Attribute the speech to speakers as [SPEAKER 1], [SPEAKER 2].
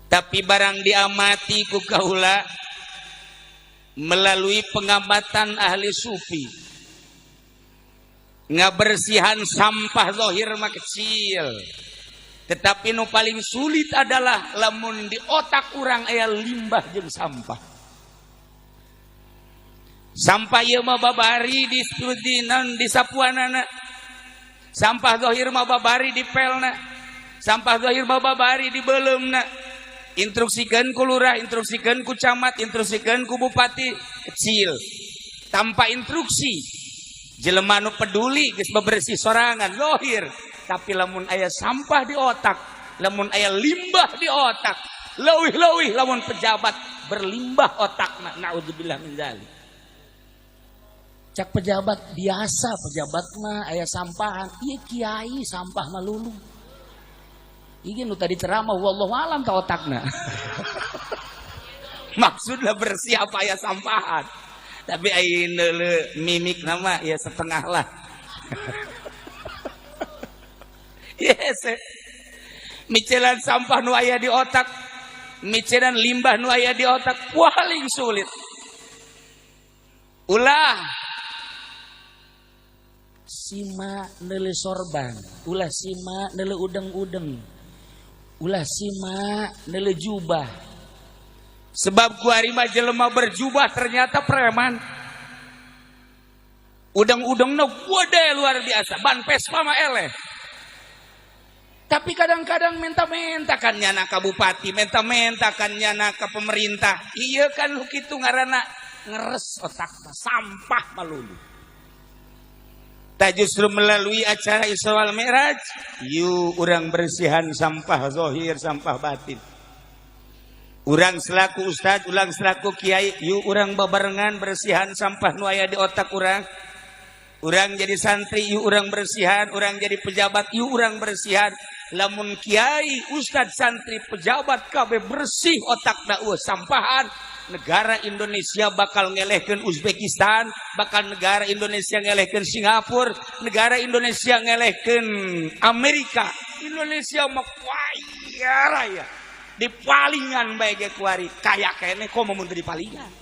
[SPEAKER 1] Tapi barang diamati ku kaula melalui pengamatan ahli sufi, ngabersihan sampah zahir mah kecil, tetapi nu paling sulit adalah lamun di otak urang aya limbah jeung sampah. Sampah ieu mah babari di studinan di sapuanana, sampah zahir mah babari di pelna, sampah zahir mah babari di beuleumna. Instruksikeun ku lurah, instruksikeun ku camat, instruksikeun ku bupati, kecil. Tanpa instruksi, jelema nu peduli geus bebersih sorangan zahir, tapi lamun aya sampah di otak, lamun aya limbah di otak, leuwih-leuwih lamun pejabat berlimbah otakna, naudzubillah min dzalik. Cak pejabat biasa, pejabat mah aya sampahan, ieu kiai sampah mah lulu. Iki nu tadi ceramah wallahu alam ka otakna. Maksudnya bersih apa aya sampahan. Tapi ayeuna mimik nama ya setengah lah. Yes. Micelan sampah nu aya di otak, micelan limbah nu aya di otak paling sulit. Ulah sima neule sorban, ulah sima neule udeng-udeng, ulah sima neule jubah. Sebab ku ari mah jelema berjubah ternyata preman. Udeng-udengna gede luar biasa, ban Vespa mah eleh. Tapi kadang-kadang menta-menta kan nyana ka bupati, menta-menta kan nyana ka pemerintah. Iya kan lu kitu ngaranna ngeres otakna, sampah malulu. Tak justru melalui acara Isra wal Mi'raj, yuk urang bersihan sampah zahir, sampah batin. Urang selaku ustad, urang selaku kiai, yuk urang babarengan bersihan sampah nu aya di otak urang. Urang jadi santri, yuk urang bersihan, urang jadi pejabat, yuk urang bersihan. Lamun kiai, ustad, santri, pejabat kabeh bersih otakna sampahan, negara Indonesia bakal ngelehkeun Uzbekistan, bakal negara Indonesia ngelehkeun Singapura, negara Indonesia ngelehkeun Amerika. Indonesia mah kaya raya. Di palingan bae ge kuari kaya kene komo mun di palingan.